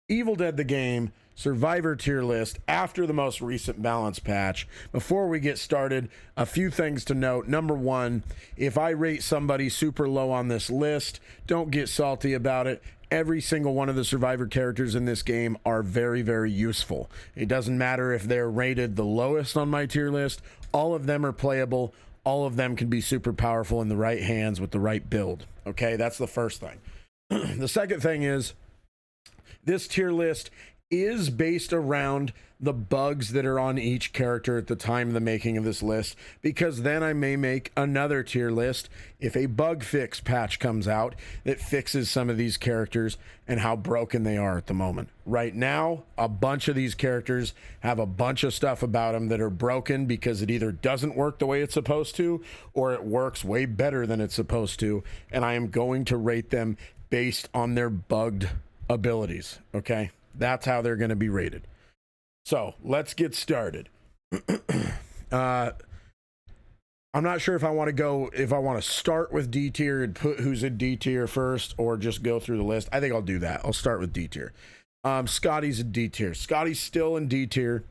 Evil Dead the game survivor tier list after the most recent balance patch. Before we get started, a few things to note. Number one, if I rate somebody super low on this list, don't get salty about it. Every single one of the survivor characters in this game are very, very useful. It doesn't matter if they're rated the lowest on my tier list. All of them are playable. All of them can be super powerful in the right hands with the right build. Okay, that's the first thing. The second thing is, this tier list is based around the bugs that are on each character at the time of the making of this list, because then I may make another tier list if a bug fix patch comes out that fixes some of these characters and how broken they are at the moment. Right now, a bunch of these characters have a bunch of stuff about them that are broken because it either doesn't work the way it's supposed to or it works way better than it's supposed to, and I am going to rate them based on their bugged abilities. Okay, that's how they're going to be rated. So let's get started. I'm not sure if I want to start with D tier and put who's in D tier first, or just go through the list. I think I'll do that. I'll start with D tier. Scotty's in D tier. Scotty's still in D tier.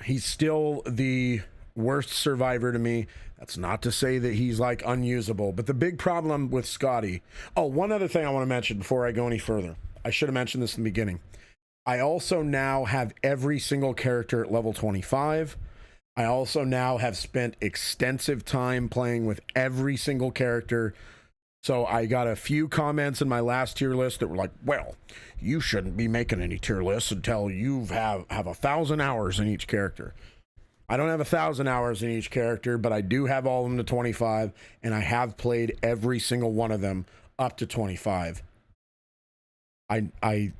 He's still the worst survivor to me. That's not to say that he's like unusable, but the big problem with Scotty. Oh, one other thing I want to mention before I go any further. I should have mentioned this in the beginning. I also now have every single character at level 25. I also now have spent extensive time playing with every single character. So I got a few comments in my last tier list that were like, well, you shouldn't be making any tier lists until you have 1,000 hours in each character. I don't have 1,000 hours in each character, but I do have all of them to 25, and I have played every single one of them up to 25. I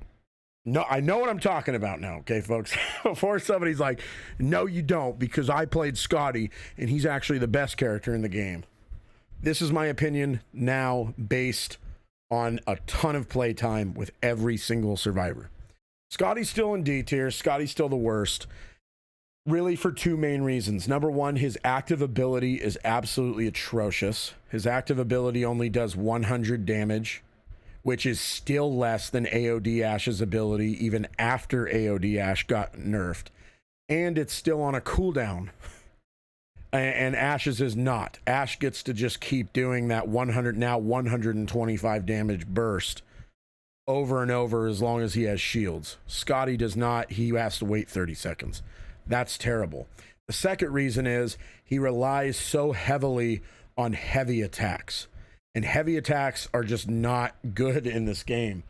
know what I'm talking about now, okay, folks? Before somebody's like, no, you don't, because I played Scotty, and he's actually the best character in the game. This is my opinion now based on a ton of playtime with every single survivor. Scotty's still in D tier. Scotty's still the worst. Really for two main reasons. Number one, his active ability is absolutely atrocious. His active ability only does 100 damage, which is still less than Aod Ash's ability, even after Aod Ash got nerfed. And it's still on a cooldown. And Ash's is not. Ash gets to just keep doing that 125 damage burst over and over as long as he has shields. Scotty does not. He has to wait 30 seconds. That's terrible. The second reason is he relies so heavily on heavy attacks. And heavy attacks are just not good in this game.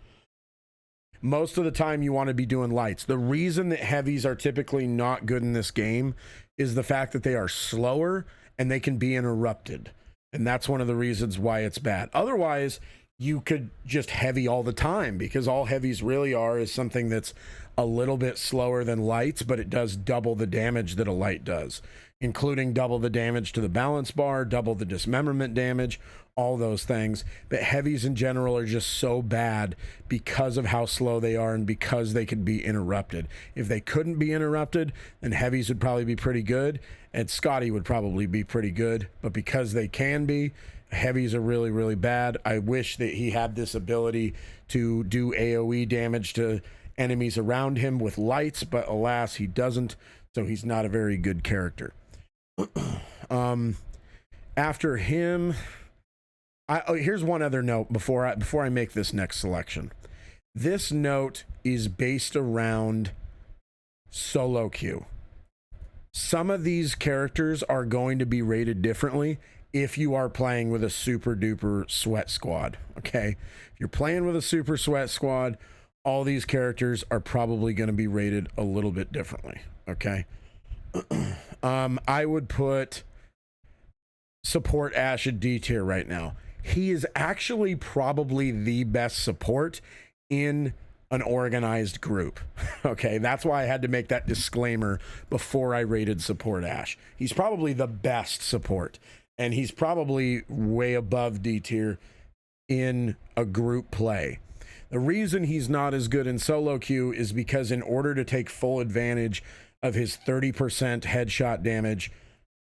Most of the time you want to be doing lights. The reason that heavies are typically not good in this game is the fact that they are slower and they can be interrupted. And that's one of the reasons why it's bad. Otherwise, you could just heavy all the time, because all heavies really are is something that's a little bit slower than lights, but it does double the damage that a light does, including double the damage to the balance bar, double the dismemberment damage, all those things. But heavies in general are just so bad because of how slow they are and because they can be interrupted. If they couldn't be interrupted, then heavies would probably be pretty good, and Scotty would probably be pretty good. But because they can be, heavies are really, really bad. I wish that he had this ability to do AoE damage to enemies around him with lights, but alas, he doesn't, so he's not a very good character. After him, here's one other note before I make this next selection. This note is based around solo queue. Some of these characters are going to be rated differently if you are playing with a super duper sweat squad. Okay, if you're playing with a super sweat squad, all these characters are probably going to be rated a little bit differently. Okay. I would put support Ash at D tier right now. He is actually probably the best support in an organized group. Okay, that's why I had to make that disclaimer before I rated support Ash. He's probably the best support, and he's probably way above D tier in a group play. The reason he's not as good in solo queue is because in order to take full advantage of his 30% headshot damage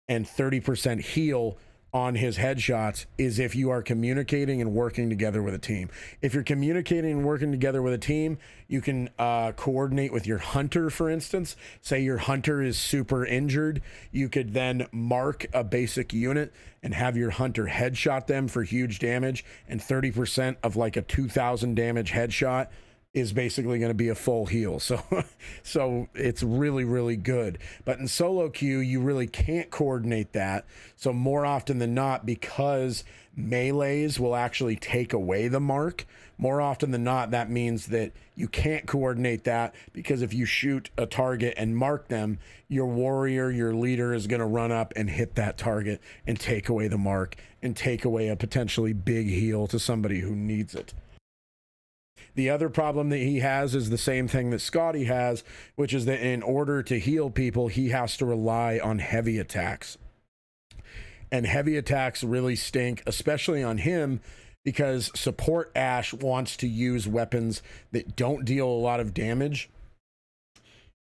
and 30% heal on his headshots is if you are communicating and working together with a team. If you're communicating and working together with a team, you can coordinate with your hunter, for instance. Say your hunter is super injured, you could then mark a basic unit and have your hunter headshot them for huge damage, and 30% of like a 2,000 damage headshot is basically going to be a full heal. So it's really, really good. But in solo queue, you really can't coordinate that. So more often than not, because melees will actually take away the mark, more often than not, that means that you can't coordinate that, because if you shoot a target and mark them, your warrior, your leader, is going to run up and hit that target and take away the mark and take away a potentially big heal to somebody who needs it. The other problem that he has is the same thing that Scotty has, which is that in order to heal people, he has to rely on heavy attacks. And heavy attacks really stink, especially on him, because support Ash wants to use weapons that don't deal a lot of damage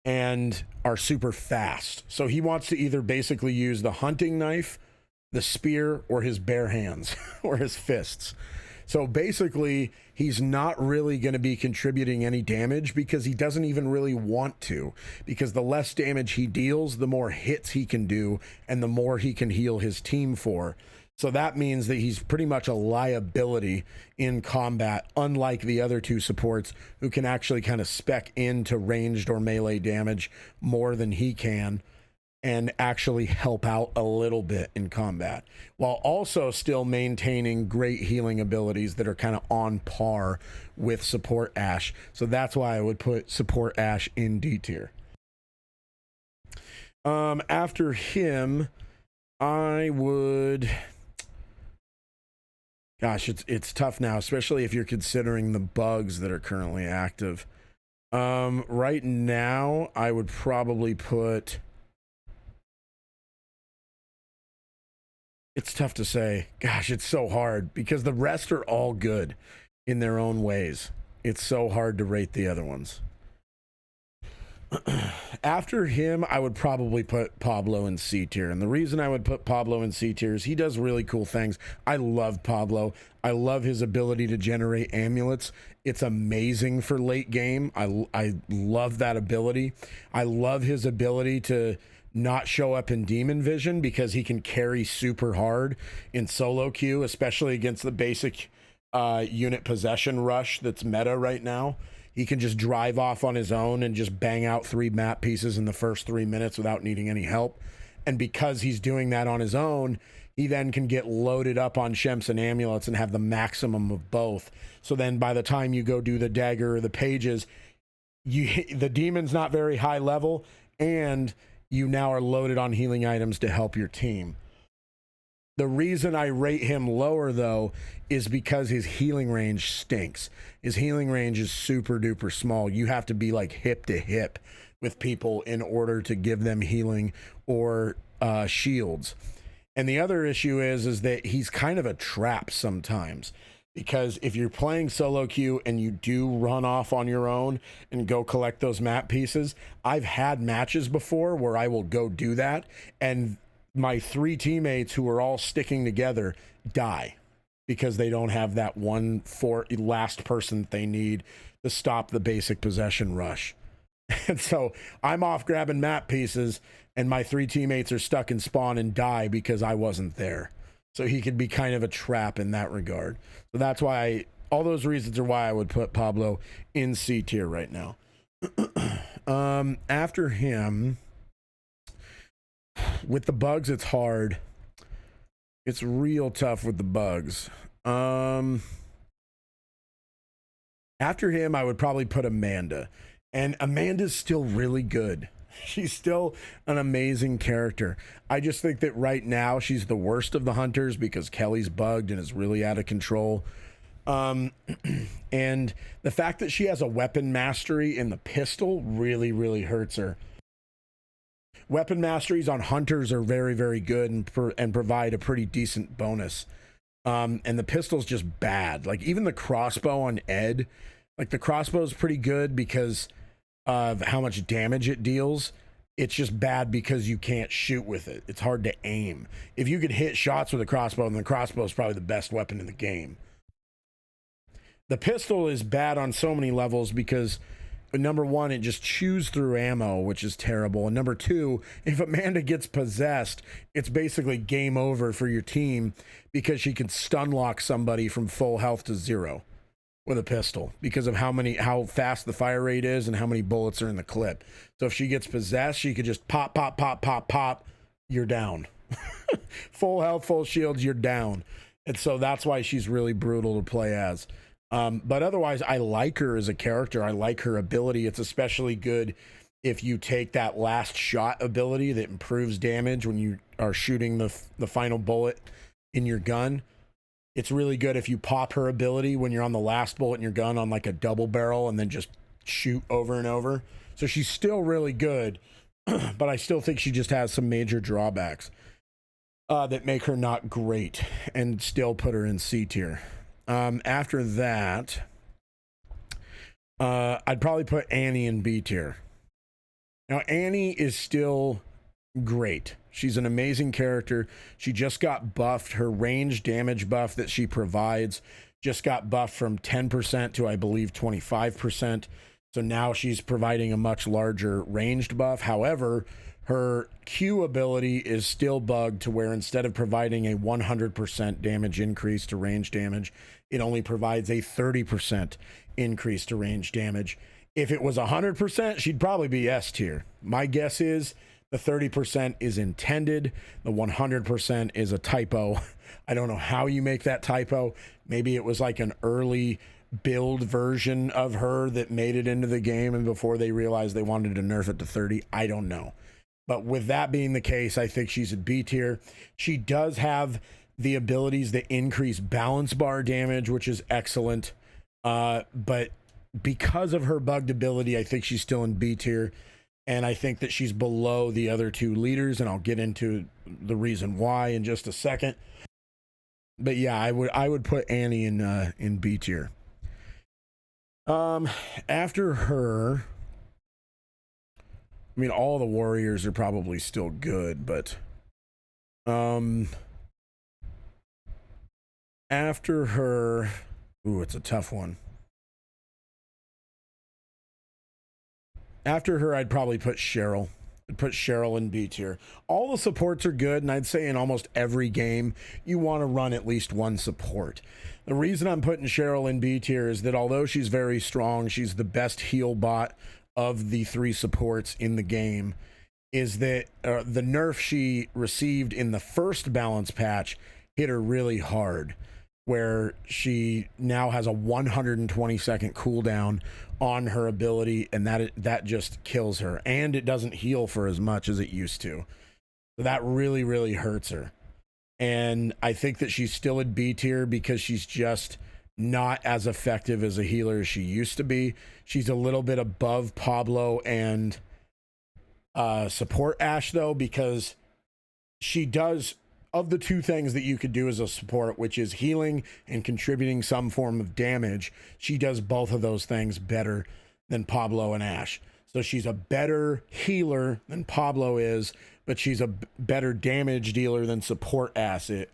and are super fast. So he wants to either basically use the hunting knife, the spear, or his bare hands or his fists. So basically, he's not really going to be contributing any damage because he doesn't even really want to, because the less damage he deals, the more hits he can do and the more he can heal his team for. So that means that he's pretty much a liability in combat, unlike the other two supports who can actually kind of spec into ranged or melee damage more than he can and actually help out a little bit in combat, while also still maintaining great healing abilities that are kind of on par with support Ash. So that's why I would put support Ash in D tier. After him, I would... Gosh, it's tough now, especially if you're considering the bugs that are currently active. Right now, I would probably put... It's tough to say. Gosh, it's so hard because the rest are all good in their own ways. It's so hard to rate the other ones. After him, I would probably put Pablo in C tier. And the reason I would put Pablo in C tier is he does really cool things. I love Pablo. I love his ability to generate amulets. It's amazing for late game. I love that ability. I love his ability to not show up in demon vision because he can carry super hard in solo queue, especially against the basic unit possession rush that's meta right now. He can just drive off on his own and just bang out 3 map pieces in the first 3 minutes without needing any help. And because he's doing that on his own, he then can get loaded up on Shems and amulets and have the maximum of both. So then by the time you go do the dagger or the pages, the demon's not very high level, and you now are loaded on healing items to help your team. The reason I rate him lower, though, is because his healing range stinks. His healing range is super duper small. You have to be like hip to hip with people in order to give them healing or shields. And the other issue is that he's kind of a trap sometimes. Because if you're playing solo queue and you do run off on your own and go collect those map pieces, I've had matches before where I will go do that, and my 3 teammates who are all sticking together die because they don't have that last person that they need to stop the basic possession rush. And so I'm off grabbing map pieces, and my 3 teammates are stuck in spawn and die because I wasn't there. So he could be kind of a trap in that regard. So that's why all those reasons are why I would put Pablo in C tier right now. After him, with the bugs, it's hard. It's real tough with the bugs. After him, I would probably put Amanda. And Amanda's still really good. She's still an amazing character. I just think that right now she's the worst of the hunters because Kelly's bugged and is really out of control. And the fact that she has a weapon mastery in the pistol really, really hurts her. Weapon masteries on hunters are very, very good and provide a pretty decent bonus. And the pistol's just bad. Like even the crossbow on Ed, like the crossbow's pretty good because of how much damage it deals, It's just bad because you can't shoot with it. It's hard to aim. If you could hit shots with a crossbow, then the crossbow is probably the best weapon in the game. The pistol is bad on so many levels because, number one, it just chews through ammo, which is terrible. And number two, if Amanda gets possessed, it's basically game over for your team because she can stun lock somebody from full health to 0 with a pistol because of how fast the fire rate is and how many bullets are in the clip. So if she gets possessed, she could just pop, pop, pop, pop, pop, you're down. Full health, full shields, you're down. And so that's why she's really brutal to play as. But otherwise, I like her as a character. I like her ability. It's especially good if you take that last shot ability that improves damage when you are shooting the final bullet in your gun. It's really good if you pop her ability when you're on the last bullet in your gun on like a double barrel and then just shoot over and over. So she's still really good, but I still think she just has some major drawbacks that make her not great and still put her in C tier. After that, I'd probably put Annie in B tier. Now, Annie is still great. She's an amazing character. She just got buffed. Her range damage buff that she provides just got buffed from 10% to, I believe, 25%. So now she's providing a much larger ranged buff. However, her Q ability is still bugged to where instead of providing a 100% damage increase to range damage, it only provides a 30% increase to range damage. If it was 100%, she'd probably be S tier. My guess is the 30% is intended. The 100% is a typo. I don't know how you make that typo. Maybe it was like an early build version of her that made it into the game and before they realized they wanted to nerf it to 30. I don't know. But with that being the case, I think she's at B tier. She does have the abilities that increase balance bar damage, which is excellent. But because of her bugged ability, I think she's still in B tier. And I think that she's below the other two leaders, and I'll get into the reason why in just a second. But yeah, I would put Annie in B tier. After her, I mean, all the warriors are probably still good, but after her, ooh, it's a tough one. After her, I'd probably put Cheryl. I'd put Cheryl in B tier. All the supports are good, and I'd say in almost every game, you want to run at least one support. The reason I'm putting Cheryl in B tier is that although she's very strong, she's the best heal bot of the 3 supports in the game, is that the nerf she received in the first balance patch hit her really hard, where she now has a 120-second cooldown on her ability, and that just kills her, and it doesn't heal for as much as it used to. So that really, really hurts her. And I think that she's still at B tier because she's just not as effective as a healer as she used to be. She's a little bit above Pablo and support Ash, though, because she does, of the 2 things that you could do as a support, which is healing and contributing some form of damage, she does both of those things better than Pablo and Ash. So she's a better healer than Pablo is, but she's a better damage dealer than support Ash is.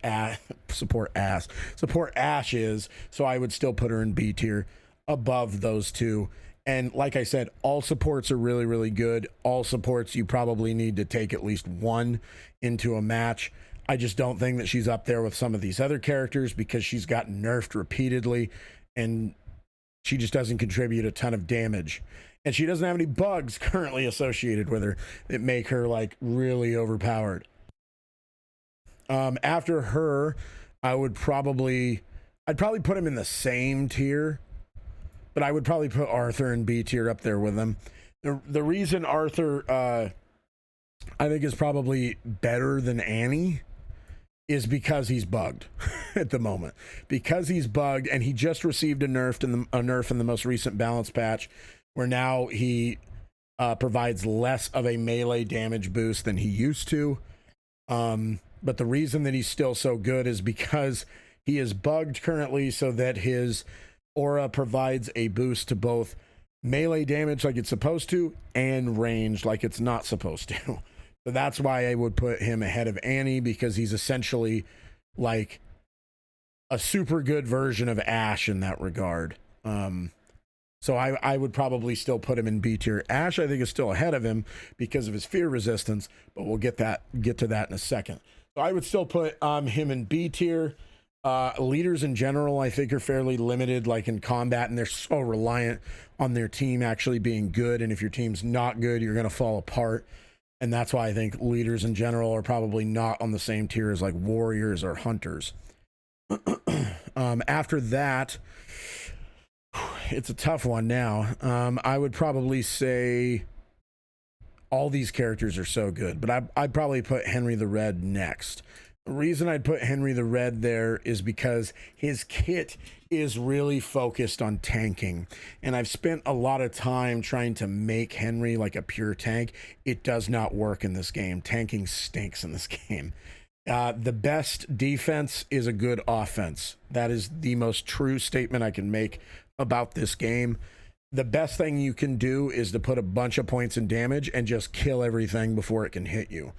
So I would still put her in B tier above those 2. And like I said, all supports are really, really good. All supports, you probably need to take at least one into a match. I just don't think that she's up there with some of these other characters because she's gotten nerfed repeatedly and she just doesn't contribute a ton of damage. And she doesn't have any bugs currently associated with her that make her like really overpowered. After her, I'd probably put him in the same tier, but I would probably put Arthur in B tier up there with him. The reason Arthur, I think is probably better than Annie is because he's bugged at the moment. Because he's bugged, and he just received a nerf in the most recent balance patch, where now he provides less of a melee damage boost than he used to. But the reason that he's still so good is because he is bugged currently so that his aura provides a boost to both melee damage like it's supposed to, and range like it's not supposed to. So that's why I would put him ahead of Annie, because he's essentially like a super good version of Ash in that regard. So I would probably still put him in B tier. Ash, I think, is still ahead of him because of his fear resistance, but we'll get to that in a second. So I would still put him in B tier. Leaders in general, I think, are fairly limited, like in combat, and they're so reliant on their team actually being good. And if your team's not good, you're going to fall apart. And that's why I think leaders in general are probably not on the same tier as like warriors or hunters. After that, it's a tough one now. I would probably say all these characters are so good, but I'd probably put Henry the Red next. The reason I'd put Henry the Red there is because his kit is really focused on tanking. And I've spent a lot of time trying to make Henry like a pure tank. It does not work in this game. Tanking stinks in this game. The best defense is a good offense. That is the most true statement I can make about this game. The best thing you can do is to put a bunch of points in damage and just kill everything before it can hit you.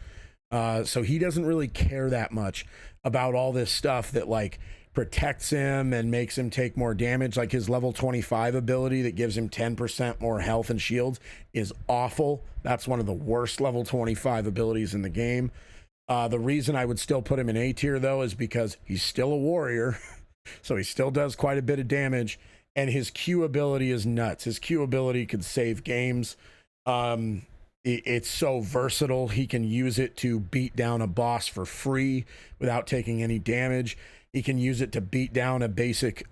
So he doesn't really care that much about all this stuff that like protects him and makes him take more damage. Like his level 25 ability that gives him 10% more health and shields is awful. That's one of the worst level 25 abilities in the game. The reason I would still put him in A tier though is because he's still a warrior. So he still does quite a bit of damage, and his Q ability is nuts. His Q ability could save games. It's so versatile. He can use it to beat down a boss for free without taking any damage. He can use it to beat down a basic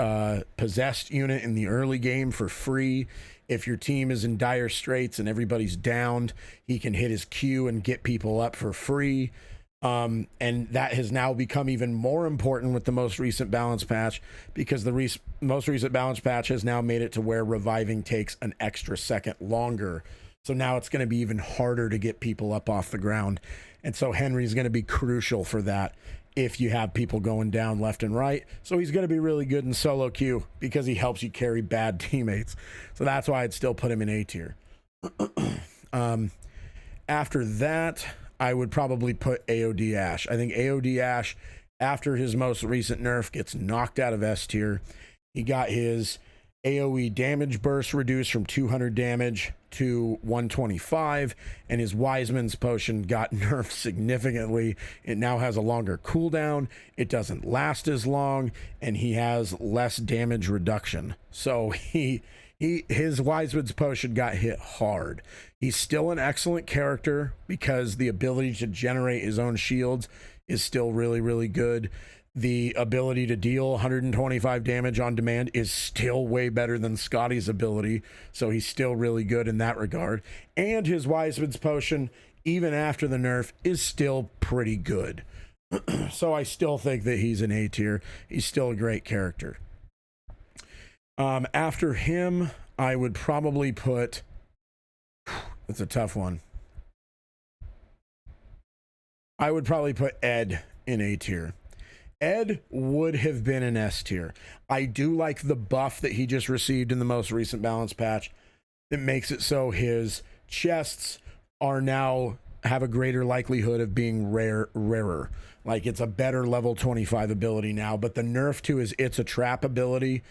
possessed unit in the early game for free. If your team is in dire straits and everybody's downed, he can hit his Q and get people up for free. And that has now become even more important with the most recent balance patch, because the most recent balance patch has now made it to where reviving takes an extra second longer. So now it's going to be even harder to get people up off the ground. And so Henry's going to be crucial for that if you have people going down left and right. So he's going to be really good in solo queue because he helps you carry bad teammates. So that's why I'd still put him in A tier. After that, I would probably put Aod Ash. I think Aod Ash, after his most recent nerf, gets knocked out of S tier. He got his AoE damage burst reduced from 200 damage to 125, and his Wiseman's potion got nerfed significantly. It now has a longer cooldown, it doesn't last as long, and he has less damage reduction. So his Wiseman's potion got hit hard. He's still an excellent character because the ability to generate his own shields is still really, really good. The ability to deal 125 damage on demand is still way better than Scotty's ability, so he's still really good in that regard. And his Wiseman's potion, even after the nerf, is still pretty good. So I still think that he's an A tier. He's still a great character. After him, I would probably put... That's a tough one. I would probably put Ed in A tier. Ed would have been an S tier. I do like the buff that he just received in the most recent balance patch. It makes it so his chests are now have a greater likelihood of being rarer. Like it's a better level 25 ability now, but the nerf to his It's a Trap ability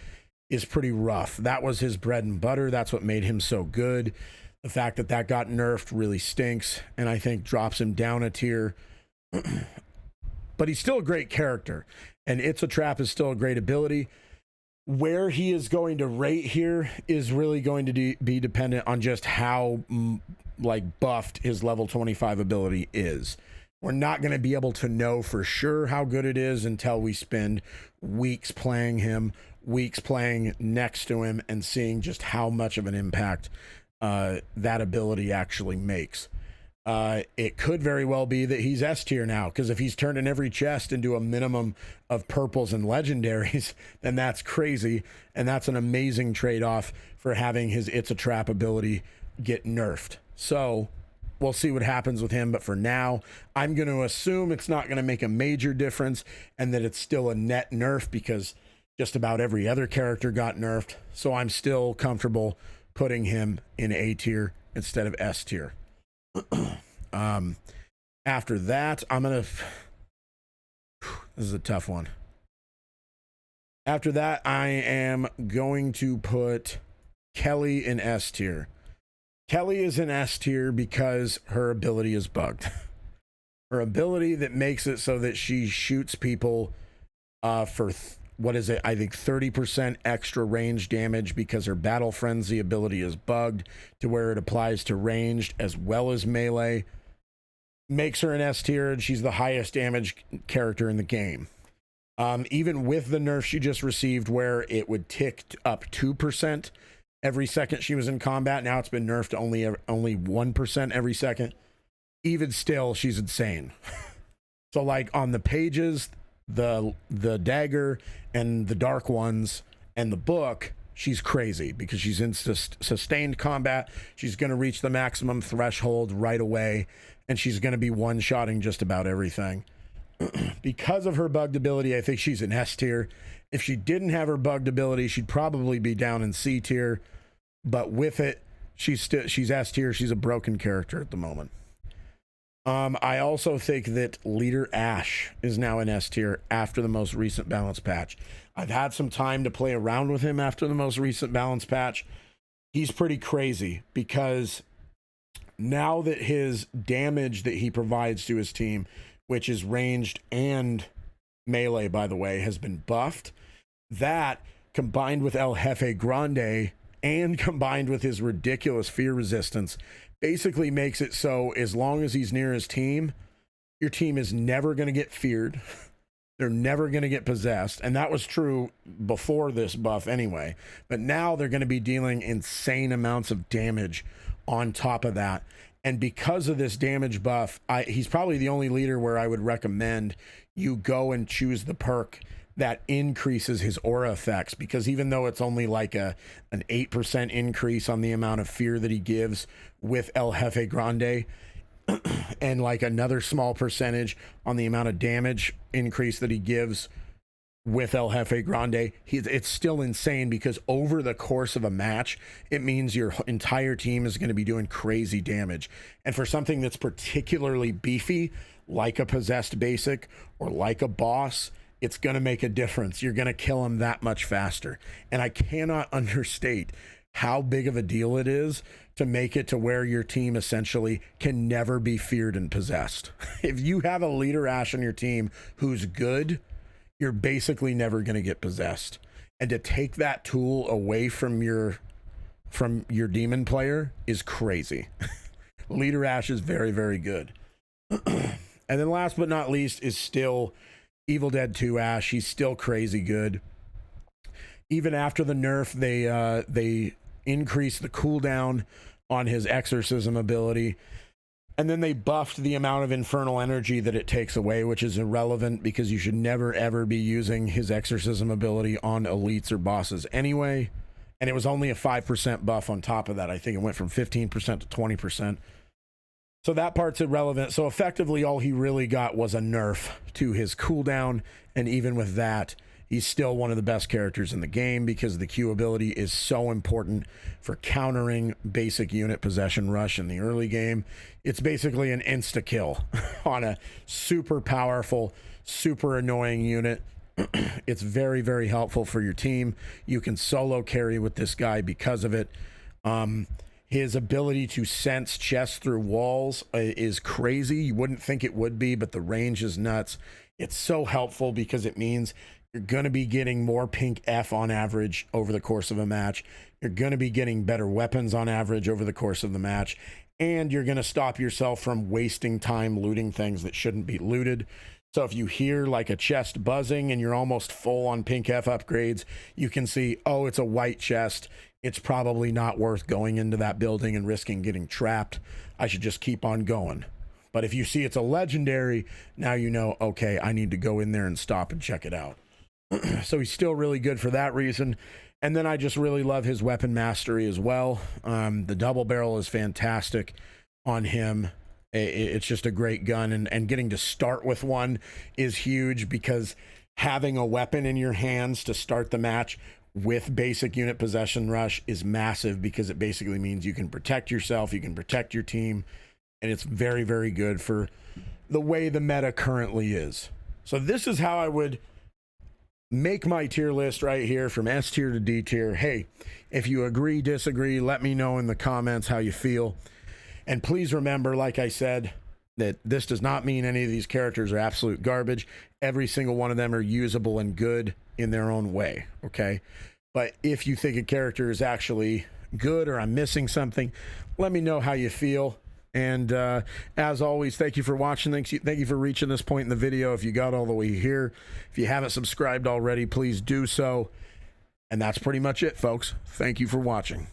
is pretty rough. That was his bread and butter. That's what made him so good. The fact that that got nerfed really stinks, and I think drops him down a tier. But he's still a great character, and It's a Trap is still a great ability. Where he is going to rate here is really going to be dependent on just how like buffed his level 25 ability is. We're not going to be able to know for sure how good it is until we spend weeks playing him, weeks playing next to him, and seeing just how much of an impact that ability actually makes. It could very well be that he's S tier now, because if he's turning every chest into a minimum of purples and legendaries, then that's crazy, and that's an amazing trade-off for having his It's a Trap ability get nerfed. So we'll see what happens with him, but for now, I'm going to assume it's not going to make a major difference, and that it's still a net nerf because just about every other character got nerfed. So I'm still comfortable putting him in A tier instead of S tier. After that, this is a tough one. After that, I am going to put Kelly in S tier. Kelly is in S tier because her ability is bugged. Her ability that makes it so that she shoots people for what is it? I think 30% extra range damage because her Battle Frenzy ability is bugged to where it applies to ranged as well as melee. Makes her an S tier, and she's the highest damage character in the game. Even with the nerf she just received where it would tick up 2% every second she was in combat, now it's been nerfed to only 1% every second. Even still, she's insane. So like on the pages, the dagger and the dark ones and the book, she's crazy because she's in sustained combat. She's going to reach the maximum threshold right away, and she's going to be one-shotting just about everything. Because of her bugged ability, I think she's an S tier. If she didn't have her bugged ability, she'd probably be down in C tier. But with it, she's S tier. She's a broken character at the moment. I also think that Leader Ash is now in S tier after the most recent balance patch. I've had some time to play around with him after the most recent balance patch. He's pretty crazy because now that his damage that he provides to his team, which is ranged and melee, by the way, has been buffed. That, combined with El Jefe Grande, and combined with his ridiculous fear resistance, basically makes it so as long as he's near his team, your team is never going to get feared. They're never going to get possessed. And that was true before this buff anyway. But now they're going to be dealing insane amounts of damage on top of that. And because of this damage buff, he's probably the only leader where I would recommend you go and choose the perk that increases his aura effects, because even though it's only like an 8% increase on the amount of fear that he gives with El Jefe Grande, and like another small percentage on the amount of damage increase that he gives with El Jefe Grande, it's still insane, because over the course of a match, it means your entire team is going to be doing crazy damage. And for something that's particularly beefy, like a possessed basic or like a boss, it's going to make a difference. You're going to kill him that much faster. And I cannot understate how big of a deal it is to make it to where your team essentially can never be feared and possessed. If you have a Leader Ash on your team who's good, you're basically never going to get possessed. And to take that tool away from your demon player is crazy. Leader Ash is very, very good. And then last but not least is still Evil Dead 2 Ash. He's still crazy good. Even after the nerf, they increased the cooldown on his exorcism ability. And then they buffed the amount of infernal energy that it takes away, which is irrelevant because you should never, ever be using his exorcism ability on elites or bosses anyway. And it was only a 5% buff on top of that. I think it went from 15% to 20%. So that part's irrelevant. So effectively, all he really got was a nerf to his cooldown. And even with that, he's still one of the best characters in the game because the Q ability is so important for countering basic unit possession rush in the early game. It's basically an insta-kill on a super powerful, super annoying unit. It's very, very helpful for your team. You can solo carry with this guy because of it. His ability to sense chests through walls is crazy. You wouldn't think it would be, but the range is nuts. It's so helpful because it means you're going to be getting more pink F on average over the course of a match. You're going to be getting better weapons on average over the course of the match. And you're going to stop yourself from wasting time looting things that shouldn't be looted. So if you hear like a chest buzzing and you're almost full on pink F upgrades, you can see, oh, it's a white chest. It's probably not worth going into that building and risking getting trapped. I should just keep on going. But if you see it's a legendary, now you know, okay, I need to go in there and stop and check it out. So he's still really good for that reason. And then I just really love his weapon mastery as well. The double barrel is fantastic on him. It's just a great gun, and getting to start with one is huge because having a weapon in your hands to start the match with basic unit possession rush is massive, because it basically means you can protect yourself, you can protect your team, and it's very, very good for the way the meta currently is. So this is how I would make my tier list right here, from S tier to D tier. Hey, if you agree, disagree, let me know in the comments how you feel. And please remember, like I said, that this does not mean any of these characters are absolute garbage. Every single one of them are usable and good in their own way, okay? But if you think a character is actually good, or I'm missing something, let me know how you feel. And as always, thank you for watching. Thank you for reaching this point in the video. If you got all the way here, if you haven't subscribed already, please do so. And that's pretty much it, folks. Thank you for watching.